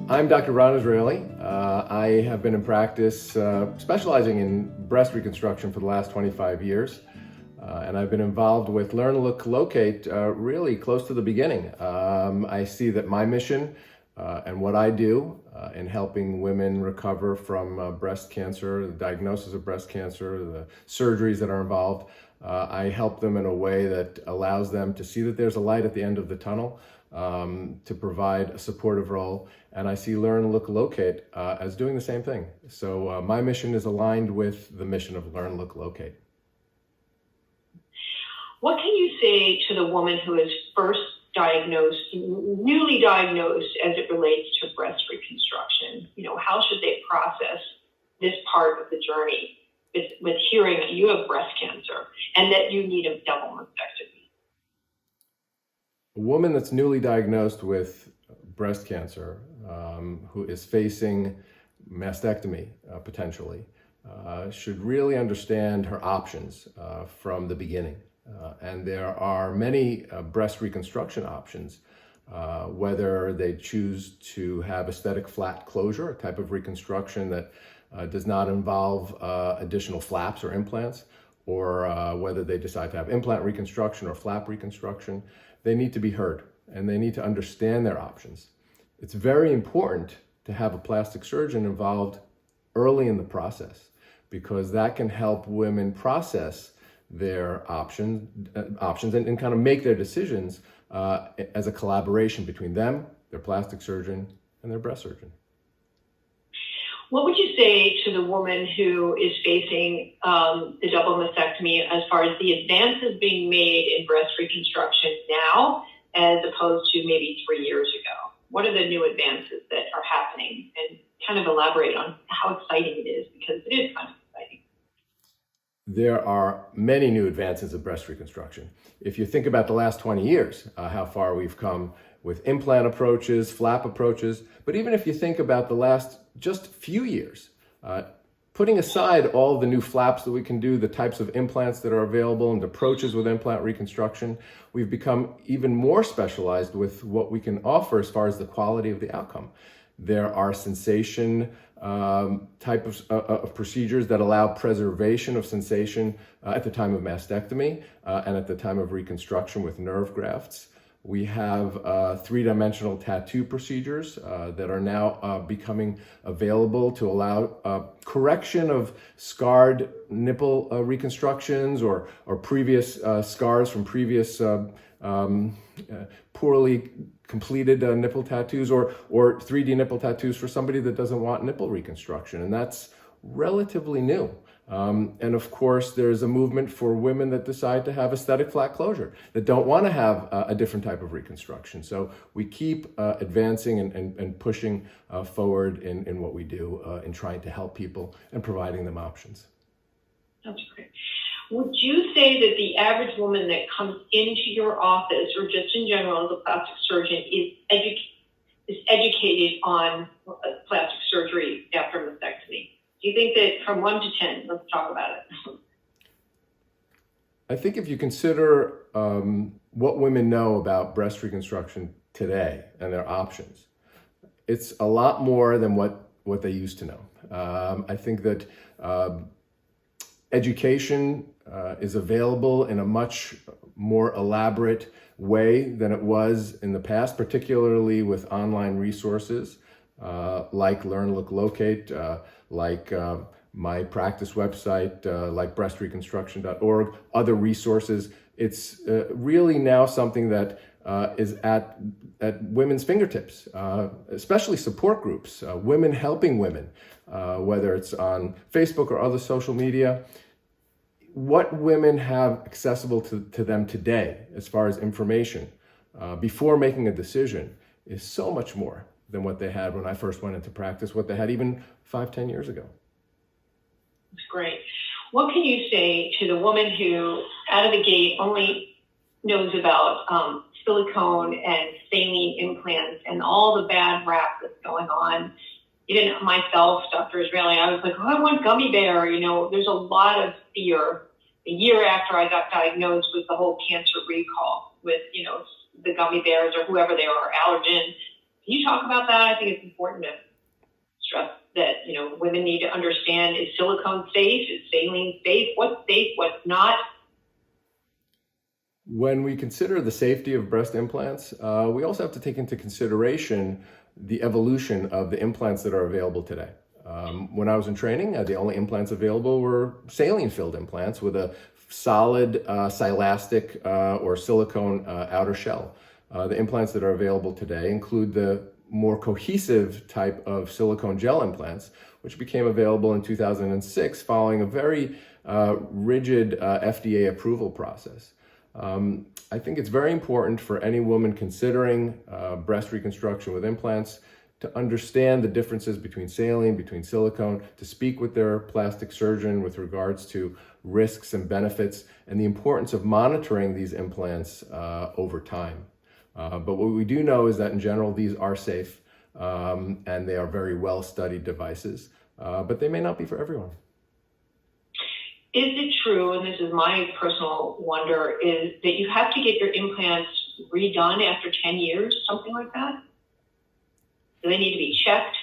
I'm Dr. Ron Israeli. I have been in practice specializing in breast reconstruction for the last 25 years. And I've been involved with Learn, Look, Locate really close to the beginning. I see that my mission and what I do in helping women recover from breast cancer, the diagnosis of breast cancer, the surgeries that are involved, I help them in a way that allows them to see that there's a light at the end of the tunnel, to provide a supportive role. And I see Learn, Look, Locate as doing the same thing. So my mission is aligned with the mission of Learn, Look, Locate. What can you say to the woman who is first diagnosed, newly diagnosed as it relates to breast reconstruction? How should they process this part of the journey with hearing that you have breast cancer and that you need a double mastectomy? A woman that's newly diagnosed with breast cancer, who is facing mastectomy potentially, should really understand her options from the beginning. And there are many breast reconstruction options, whether they choose to have aesthetic flat closure, a type of reconstruction that does not involve additional flaps or implants, or whether they decide to have implant reconstruction or flap reconstruction. They need to be heard and they need to understand their options. It's very important to have a plastic surgeon involved early in the process, because that can help women process their options and kind of make their decisions as a collaboration between them, their plastic surgeon, and their breast surgeon. What would you say to the woman who is facing the double mastectomy as far as the advances being made in breast reconstruction now as opposed to maybe 3 years ago? What are the new advances that are happening? And kind of elaborate on how exciting it is, because it is kind of exciting. There are many new advances in breast reconstruction. If you think about the last 20 years, how far we've come with implant approaches, flap approaches, but even if you think about the last just few years, putting aside all the new flaps that we can do, the types of implants that are available and approaches with implant reconstruction, we've become even more specialized with what we can offer as far as the quality of the outcome. There are sensation type of procedures that allow preservation of sensation at the time of mastectomy and at the time of reconstruction with nerve grafts. We have three-dimensional tattoo procedures that are now becoming available to allow correction of scarred nipple reconstructions or previous scars from previous poorly completed nipple tattoos or 3D nipple tattoos for somebody that doesn't want nipple reconstruction. And that's relatively new. And of course, there's a movement for women that decide to have aesthetic flat closure, that don't want to have a different type of reconstruction. So we keep advancing and pushing forward in what we do in trying to help people and providing them options. That's great. Would you say that the average woman that comes into your office, or just in general as a plastic surgeon, is educated on plastic surgery after mastectomy? Do you think that from 1 to 10, let's talk about it? I think if you consider what women know about breast reconstruction today and their options, it's a lot more than what they used to know. I think that education is available in a much more elaborate way than it was in the past, particularly with online resources like Learn, Look, Locate, like my practice website, like breastreconstruction.org, other resources. It's really now something that is at women's fingertips, especially support groups, women helping women, whether it's on Facebook or other social media. What women have accessible to them today as far as information before making a decision is so much more than what they had when I first went into practice, what they had even 5-10 years ago. That's great. What can you say to the woman who, out of the gate, only knows about silicone and saline implants and all the bad rap that's going on? Even myself, Dr. Israeli, I was like, I want gummy bear. There's a lot of fear. A year after I got diagnosed with the whole cancer recall with, the gummy bears or whoever they are, allergen Can you talk about that? I think it's important to stress that, women need to understand, is silicone safe? Is saline safe? What's safe? What's not? When we consider the safety of breast implants, we also have to take into consideration the evolution of the implants that are available today. When I was in training, the only implants available were saline-filled implants with a solid silastic or silicone outer shell. The implants that are available today include the more cohesive type of silicone gel implants, which became available in 2006 following a very rigid FDA approval process. I think it's very important for any woman considering breast reconstruction with implants to understand the differences between saline, between silicone, to speak with their plastic surgeon with regards to risks and benefits, and the importance of monitoring these implants over time. But what we do know is that in general, these are safe and they are very well-studied devices, but they may not be for everyone. Is it true, and this is my personal wonder, is that you have to get your implants redone after 10 years, something like that? Do they need to be checked,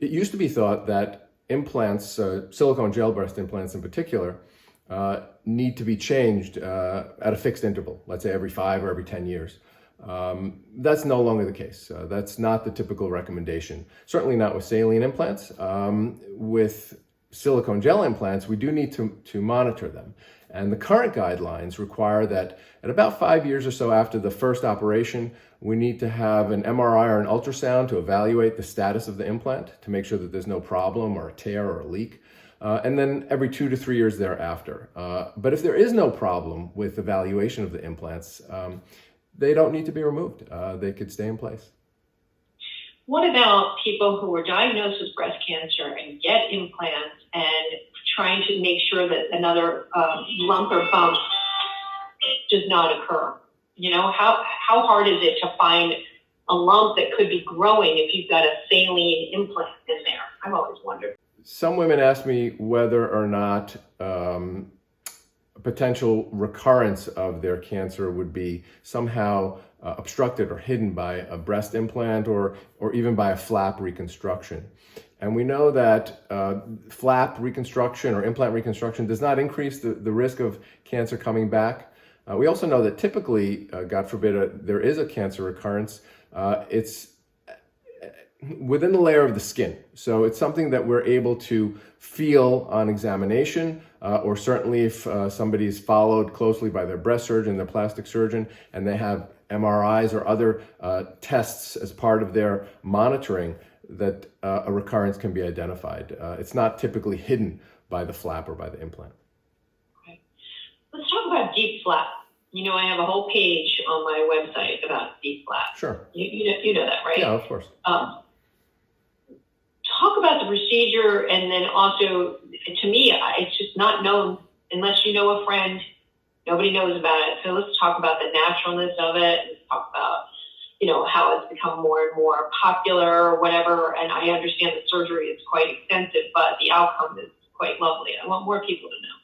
It used to be thought that implants, silicone gel breast implants in particular, need to be changed at a fixed interval, let's say every 5 or every 10 years. That's no longer the case. That's not the typical recommendation. Certainly not with saline implants. With silicone gel implants, we do need to monitor them. And the current guidelines require that at about 5 years or so after the first operation, we need to have an MRI or an ultrasound to evaluate the status of the implant to make sure that there's no problem or a tear or a leak. And then every 2 to 3 years thereafter. But if there is no problem with evaluation of the implants, they don't need to be removed. They could stay in place. What about people who are diagnosed with breast cancer and get implants and trying to make sure that another lump or bump does not occur? How hard is it to find a lump that could be growing if you've got a saline implant in there? I've always wondered. Some women ask me whether or not a potential recurrence of their cancer would be somehow obstructed or hidden by a breast implant or even by a flap reconstruction. And we know that flap reconstruction or implant reconstruction does not increase the risk of cancer coming back. We also know that typically, God forbid, there is a cancer recurrence, it's within the layer of the skin. So it's something that we're able to feel on examination, or certainly if somebody's followed closely by their breast surgeon, their plastic surgeon, and they have MRIs or other tests as part of their monitoring, that a recurrence can be identified. It's not typically hidden by the flap or by the implant. Okay. Let's talk about deep flap. I have a whole page on my website about deep flap. Sure. You know that, right? Yeah, of course. Talk about the procedure, and then also, to me, it's just not known unless you know a friend. Nobody knows about it. So let's talk about the naturalness of it. Let's talk about, how it's become more and more popular or whatever. And I understand the surgery is quite extensive, but the outcome is quite lovely. I want more people to know.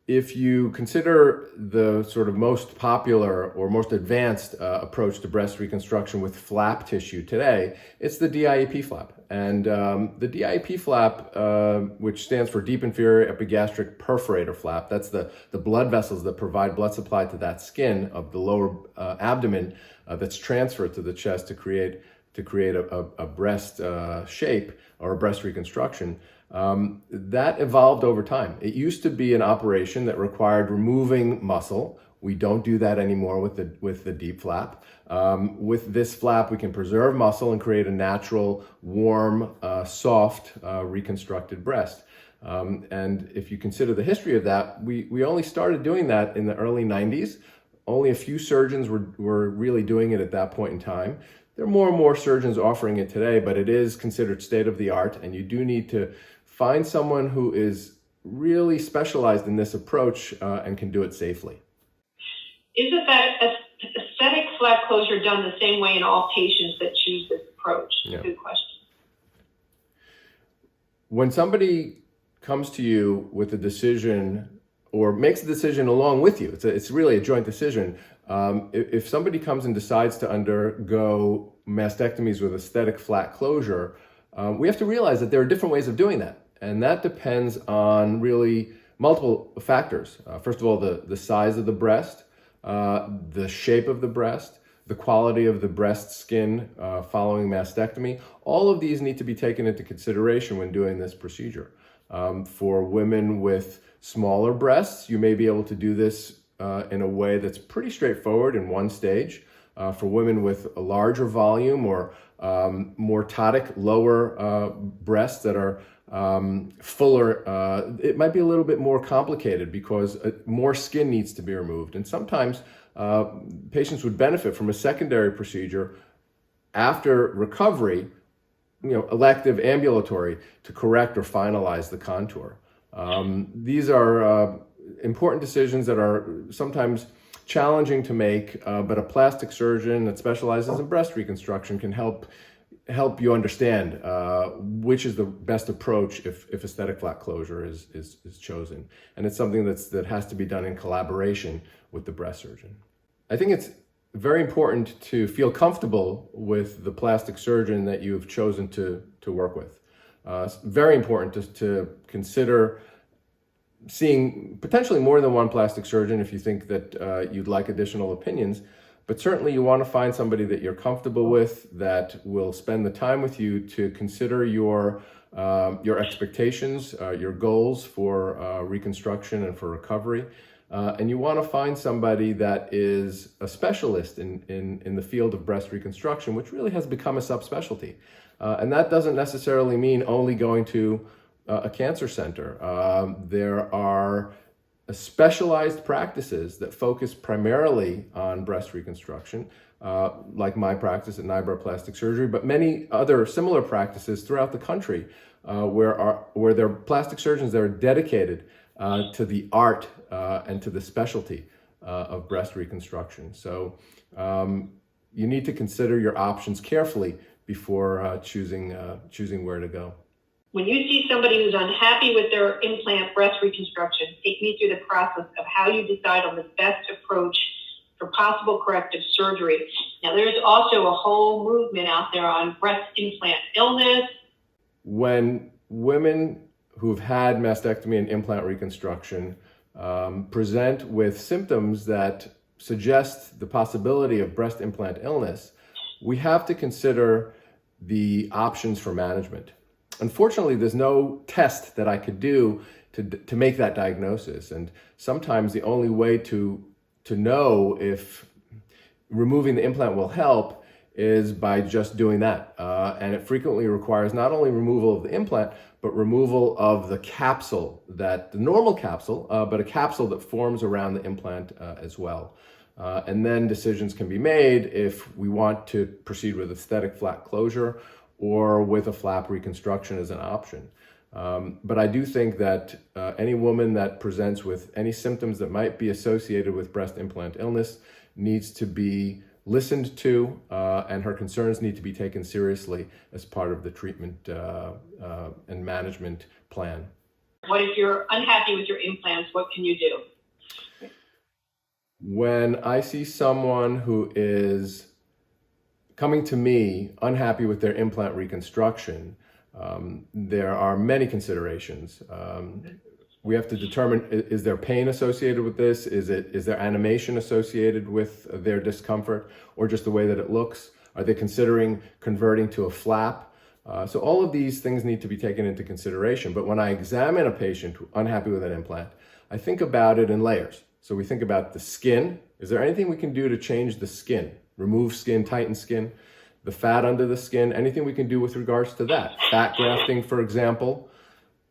If you consider the sort of most popular or most advanced approach to breast reconstruction with flap tissue today, it's the DIEP flap. And the DIEP flap, which stands for deep inferior epigastric perforator flap, that's the blood vessels that provide blood supply to that skin of the lower abdomen that's transferred to the chest to create a breast shape or a breast reconstruction. That evolved over time. It used to be an operation that required removing muscle. We don't do that anymore with the deep flap. With this flap, we can preserve muscle and create a natural, warm, soft, reconstructed breast. And if you consider the history of that, we only started doing that in the early 90s. Only a few surgeons were really doing it at that point in time. There are more and more surgeons offering it today, but it is considered state-of-the-art, and you do need to find someone who is really specialized in this approach and can do it safely. Is aesthetic flap closure done the same way in all patients that choose this approach? Yeah. Good question. When somebody comes to you with a decision or makes a decision along with you, it's really a joint decision, If somebody comes and decides to undergo mastectomies with aesthetic flat closure, we have to realize that there are different ways of doing that. And that depends on really multiple factors. First of all, the size of the breast, the shape of the breast, the quality of the breast skin following mastectomy. All of these need to be taken into consideration when doing this procedure. For women with smaller breasts, you may be able to do this in a way that's pretty straightforward in one stage. For women with a larger volume or more ptotic, lower breasts that are fuller, it might be a little bit more complicated because more skin needs to be removed. And sometimes patients would benefit from a secondary procedure after recovery, elective, ambulatory, to correct or finalize the contour. These are important decisions that are sometimes challenging to make, but a plastic surgeon that specializes in breast reconstruction can help you understand which is the best approach if aesthetic flat closure is chosen. And it's something that has to be done in collaboration with the breast surgeon. I think it's very important to feel comfortable with the plastic surgeon that you've chosen to work with. It's very important to consider seeing potentially more than one plastic surgeon if you think that you'd like additional opinions. But certainly you want to find somebody that you're comfortable with, that will spend the time with you to consider your expectations, your goals for reconstruction and for recovery. And you want to find somebody that is a specialist in the field of breast reconstruction, which really has become a subspecialty. And that doesn't necessarily mean only going to a cancer center. There are specialized practices that focus primarily on breast reconstruction, like my practice at NYBRA Plastic Surgery, but many other similar practices throughout the country where there are plastic surgeons that are dedicated to the art and to the specialty of breast reconstruction. So you need to consider your options carefully before choosing where to go. When you see somebody who's unhappy with their implant breast reconstruction, take me through the process of how you decide on the best approach for possible corrective surgery. Now, there's also a whole movement out there on breast implant illness. When women who've had mastectomy and implant reconstruction present with symptoms that suggest the possibility of breast implant illness, we have to consider the options for management. Unfortunately, there's no test that I could do to make that diagnosis. And sometimes the only way to know if removing the implant will help is by just doing that. And it frequently requires not only removal of the implant, but removal of the capsule, the normal capsule, but a capsule that forms around the implant as well. And then decisions can be made if we want to proceed with aesthetic flat closure or with a flap reconstruction as an option. But I do think that any woman that presents with any symptoms that might be associated with breast implant illness needs to be listened to, and her concerns need to be taken seriously as part of the treatment and management plan. What if you're unhappy with your implants? What can you do? When I see someone who is coming to me unhappy with their implant reconstruction, there are many considerations. We have to determine, is there pain associated with this? Is there animation associated with their discomfort, or just the way that it looks? Are they considering converting to a flap? So all of these things need to be taken into consideration. But when I examine a patient unhappy with an implant, I think about it in layers. So we think about the skin. Is there anything we can do to change the skin? Remove skin, tighten skin, the fat under the skin, anything we can do with regards to that. Fat grafting, for example.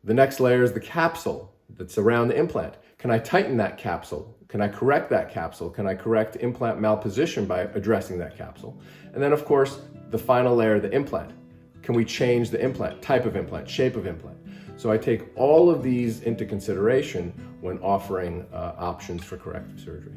The next layer is the capsule that's around the implant. Can I tighten that capsule? Can I correct that capsule? Can I correct implant malposition by addressing that capsule? And then, of course, the final layer, the implant. Can we change the implant, type of implant, shape of implant? So I take all of these into consideration when offering options for corrective surgery.